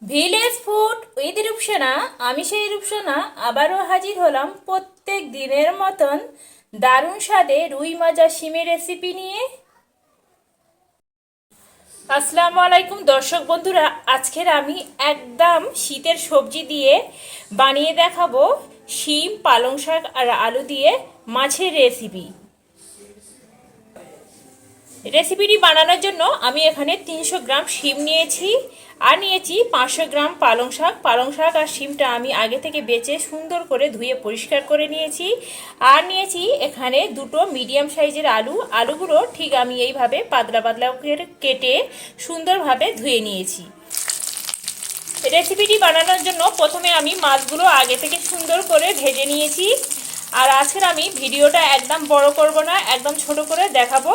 Village food with Rupsana. আমি সেই রূপসানা আবারও হাজির হলাম প্রত্যেক দিনের মতন দারুণ স্বাদে রুই মাজা শিমের রেসিপি নিয়ে। আসসালামু আলাইকুম দর্শক বন্ধুরা, আজকের আমি একদম শীতের সবজি দিয়ে বানিয়ে দেখাবো শিম, পালং শাক আর আলু দিয়ে মাছের রেসিপি। রেসিপিটি বানানোর জন্য আমি এখানে 300 গ্রাম শিম নিয়েছি আর নিয়েছি 500 গ্রাম পালং শাক। পালং শাক আর শিমটা আমি আগে থেকে বেছে সুন্দর করে ধুয়ে পরিষ্কার করে নিয়েছি। আর নিয়েছি এখানে দুটো মিডিয়াম সাইজের আলু। আলুগুলো ঠিক আমি এইভাবে পাতলা পাতলা করে কেটে সুন্দরভাবে ধুয়ে নিয়েছি। রেসিপিটি বানানোর জন্য প্রথমে আমি মাছগুলো আগে থেকে সুন্দর করে ভেজে নিয়েছি। আর আজকের আমি ভিডিওটা একদম বড় করব না, একদম ছোট করে দেখাবো।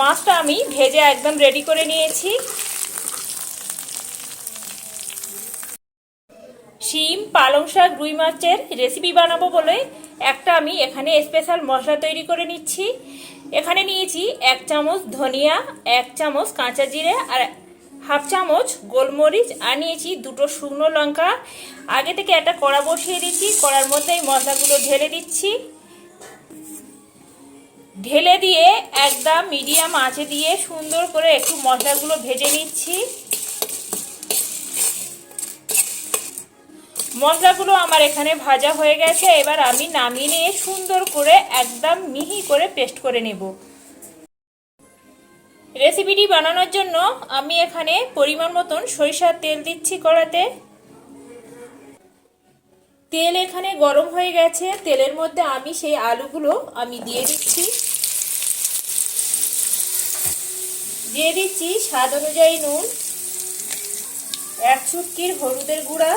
মাছটা আমি ভেজে একদম রেডি করে নিয়েছি। শিম, পালং শাক, রুই মাছের রেসিপি বানাবো বলে একটা আমি এখানে স্পেশাল মশলা তৈরি করে নিচ্ছি। এখানে নিয়েছি 1 চামচ ধনিয়া, 1 চামচ কাঁচা জিরে আর হাফ চামচ গোলমরিচ, আর নিয়েছি দুটো শুকনো লঙ্কা। আগে থেকে একটা কড়া বসিয়ে দিচ্ছি, কড়ার মধ্যে এই মশলাগুলো ঢেলে দিচ্ছি। ঢেলে দিয়ে একদম মিডিয়াম আঁচে দিয়ে সুন্দর করে একটু মশলাগুলো ভেজে নিচ্ছি। মশলাগুলো আমার এখানে ভাজা হয়ে গেছে। এবার আমি নামিয়ে নিয়ে সুন্দর করে একদম মিহি করে পেস্ট করে নেব। রেসিপিটি বানানোর জন্য আমি এখানে পরিমাণ মতন সরিষার তেল দিচ্ছি কড়াতে। তেল এখানে গরম হয়ে গেছে। তেলের মধ্যে আমি সেই আলুগুলো আমি দিয়ে দিচ্ছি। দিয়ে দিচ্ছি স্বাদ অনুযায়ী নুন, 1 চুটকির হলুদের গুঁড়া।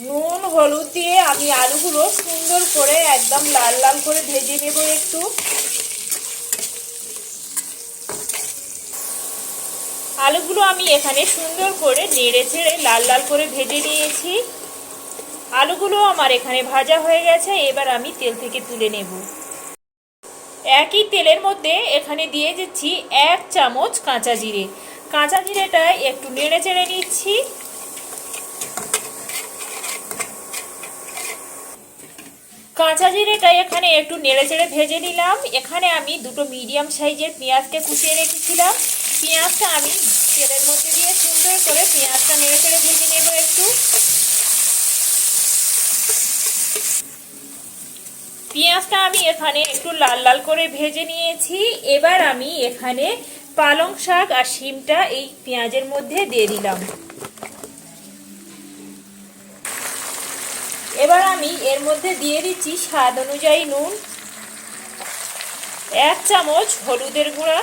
নুন হলুদ দিয়ে আমি আলুগুলো সুন্দর করে একদম লাল লাল করে ভেজে নেব একটু। আলুগুলো আমি এখানে সুন্দর করে নেড়ে ছেড়ে লাল লাল করে ভেজে নিয়েছি। আলুগুলো আমার এখানে ভাজা হয়ে গেছে। এবার আমি তেল থেকে তুলে নেব। একই তেলের মধ্যে এখানে দিয়ে দিচ্ছি 1 চামচ কাঁচা জিরে। কাঁচা জিরেটা একটু নেড়ে চেড়ে নিচ্ছি। কাঁচা জিরেটা এখানে একটু নেড়ে চেড়ে ভেজে নিলাম। এখানে আমি দুটো মিডিয়াম সাইজের পেঁয়াজকে কুচিয়ে রেখেছিলাম। পেঁয়াজটা আমি তেলের মধ্যে দিয়ে সুন্দর করে পেঁয়াজটা নেড়ে চেড়ে ভেজে নেব একটু। পেঁয়াজটা আমি এখানে একটু লাল লাল করে ভেজে নিয়েছি। এবার আমি এখানে পালং শাক আর শিমটা এই পেঁয়াজের মধ্যে দিয়ে দিলাম। এবার আমি এর মধ্যে দিয়ে দিচ্ছি স্বাদ অনুযায়ী নুন, 1 চামচ হলুদের গুঁড়া,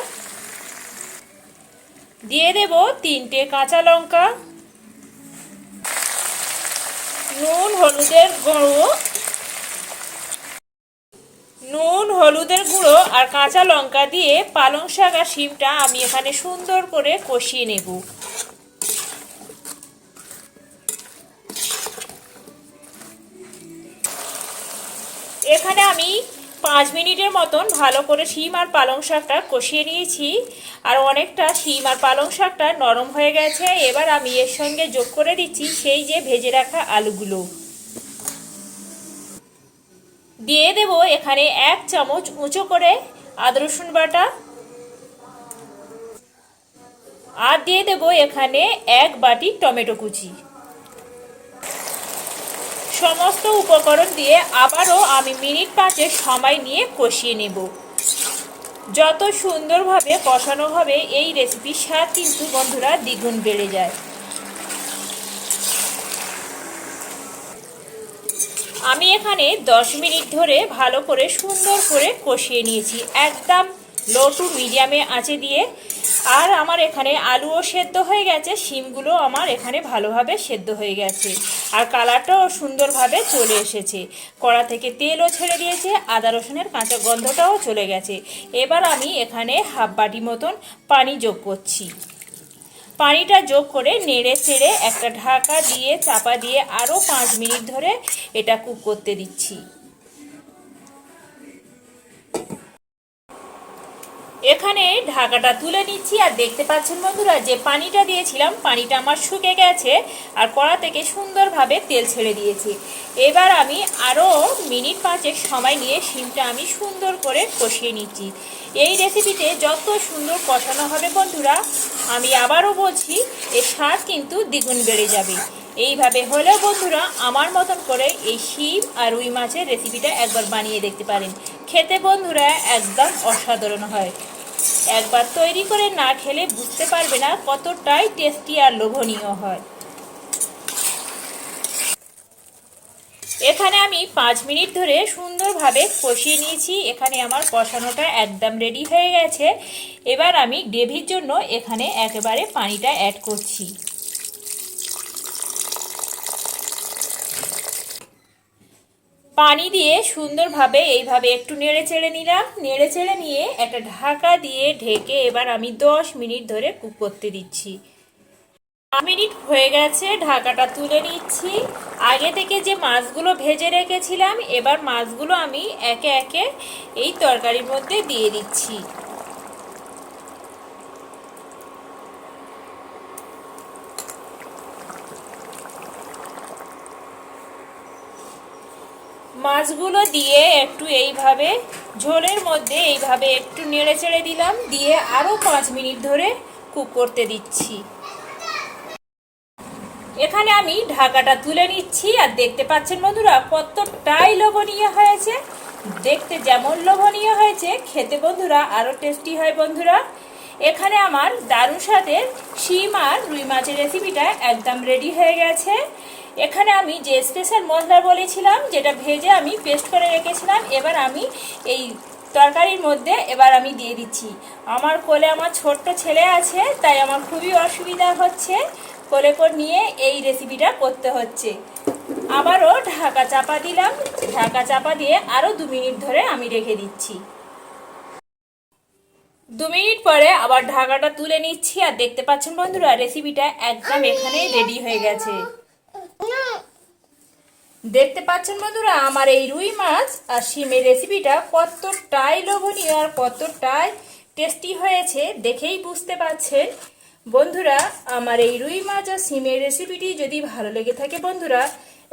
দিয়ে দেব 3টে কাঁচা লঙ্কা। নুন হলুদের গুঁড়ো আর কাঁচা লঙ্কা দিয়ে পালং শাক আর শিমটা আমি এখানে সুন্দর করে কষিয়ে নেব। এখানে আমি 5 মিনিটের মতন ভালো করে শিম আর পালং শাকটা কষিয়ে নিয়েছি। আর অনেকটা শিম আর পালং শাকটা নরম হয়ে গেছে। এবার আমি এর সঙ্গে যোগ করে দিচ্ছি সেই যে ভেজে রাখা আলুগুলো। দিয়ে দেব এখানে 1 চামচ উঁচু করে আদা রসুন বাটা। আর দিয়ে দেব এখানে 1 বাটি টমেটো কুচি। সমস্ত উপকরণ দিয়ে আবারও আমি মিনিট 5 সময় নিয়ে কষিয়ে নেব। যত সুন্দরভাবে কষানো হবে এই রেসিপির স্বাদ কিন্তু বন্ধুরা দ্বিগুণ বেড়ে যায়। আমি এখানে 10 মিনিট ধরে ভালো করে সুন্দর করে কষিয়ে নিয়েছি একদম লো টু মিডিয়ামে আঁচে দিয়ে। আর আমার এখানে আলুও সেদ্ধ হয়ে গেছে, শিমগুলো আমার এখানে ভালোভাবে সেদ্ধ হয়ে গেছে। আর কালারটাও সুন্দরভাবে চলে এসেছে। কড়া থেকে তেলও ছেড়ে দিয়েছে, আদা রসুনের কাঁচা গন্ধটাও চলে গেছে। এবার আমি এখানে হাফ বাটি মতন পানি যোগ করছি। পানিটা যোগ করে নেড়ে চেড়ে একটা ঢাকা দিয়ে চাপা দিয়ে আরও 5 মিনিট ধরে এটা কুক করতে দিচ্ছি। এখানে ঢাকাটা তুলে নিচ্ছি আর দেখতে পাচ্ছেন বন্ধুরা যে পানিটা দিয়েছিলাম পানিটা আমার শুকে গেছে আর কড়া থেকে সুন্দরভাবে তেল ছেড়ে দিয়েছি। এবার আমি আরও মিনিট 5 সময় নিয়ে শিমটা আমি সুন্দর করে কষিয়ে নিচ্ছি। এই রেসিপিতে যত সুন্দর কষানো হবে বন্ধুরা, আমি আবারও বলছি এর স্বাদ কিন্তু দ্বিগুণ বেড়ে যাবে। এইভাবে হলেও বন্ধুরা আমার মতন করে এই শিম আর রুই মাছের রেসিপিটা একবার বানিয়ে দেখতে পারেন। খেতে বন্ধুরা একদম অসাধারণ হয়। একবার তৈরি করে না খেলে বুঝতে পারবে না কতটাই টেস্টি আর লোভনীয় হয়। এখানে আমি 5 মিনিট ধরে সুন্দরভাবে কষিয়ে নিয়েছি। এখানে আমার কষানোটা একদম রেডি হয়ে গেছে। এবার আমি গ্রেভির জন্য এখানে একেবারে পানিটা অ্যাড করছি। পানি দিয়ে সুন্দরভাবে এইভাবে একটু নেড়ে চেড়ে নিলাম। নেড়ে চেড়ে নিয়ে একটা ঢাকা দিয়ে ঢেকে এবার আমি 10 মিনিট ধরে কুক করতে দিচ্ছি। 5 মিনিট হয়ে গেছে, ঢাকাটা তুলে নিচ্ছি। আগে থেকে যে মাছগুলো ভেজে রেখেছিলাম এবার মাছগুলো আমি একে একে এই তরকারির মধ্যে দিয়ে দিচ্ছি। মাছগুলো দিয়ে একটু এইভাবে ঝোলের মধ্যে এইভাবে একটু নেড়ে চেড়ে দিলাম, দিয়ে আরও 5 মিনিট ধরে কুক করতে দিচ্ছি। এখানে আমি ঢাকাটা তুলে নিচ্ছি আর দেখতে পাচ্ছেন বন্ধুরা কতটাই লোভনীয় হয়েছে। দেখতে যেমন লোভনীয় হয়েছে খেতে বন্ধুরা আরও টেস্টি হয় বন্ধুরা। এখানে আমার দারুণ স্বাদের শিম আর রুই মাছের রেসিপিটা একদম রেডি হয়ে গেছে। এখানে আমি যে স্পেশাল মশলা বলেছিলাম যেটা ভেজে আমি পেস্ট করে রেখেছিলাম এবার আমি এই তরকারির মধ্যে এবার আমি দিয়ে দিচ্ছি। আমার কোলে আমার ছোট্ট ছেলে আছে তাই আমার খুবই অসুবিধা হচ্ছে, কোলে করে নিয়ে এই রেসিপিটা করতে হচ্ছে। আবারও ঢাকা চাপা দিলাম, ঢাকা চাপা দিয়ে আরও 2 মিনিট ধরে আমি রেখে দিচ্ছি। 2 মিনিট পরে আবার ঢাকাটা তুলে নিচ্ছি আর দেখতে পাচ্ছেন বন্ধুরা রেসিপিটা একদম এখানে রেডি হয়ে গেছে। দেখতে পাচ্ছেন বন্ধুরা আমার এই রুই মাছ আর শিমের রেসিপিটা কতটাই লোভনীয় আর কতটাই টেস্টি হয়েছে দেখেই বুঝতে পারছেন। বন্ধুরা আমার এই রুই মাছ আর শিমের রেসিপিটি যদি ভালো লেগে থাকে বন্ধুরা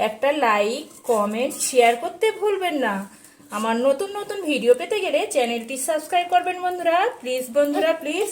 একটা লাইক কমেন্ট শেয়ার করতে ভুলবেন না। আমার নতুন নতুন ভিডিও পেতে গেলে চ্যানেলটি সাবস্ক্রাইব করবেন বন্ধুরা, প্লিজ বন্ধুরা প্লিজ।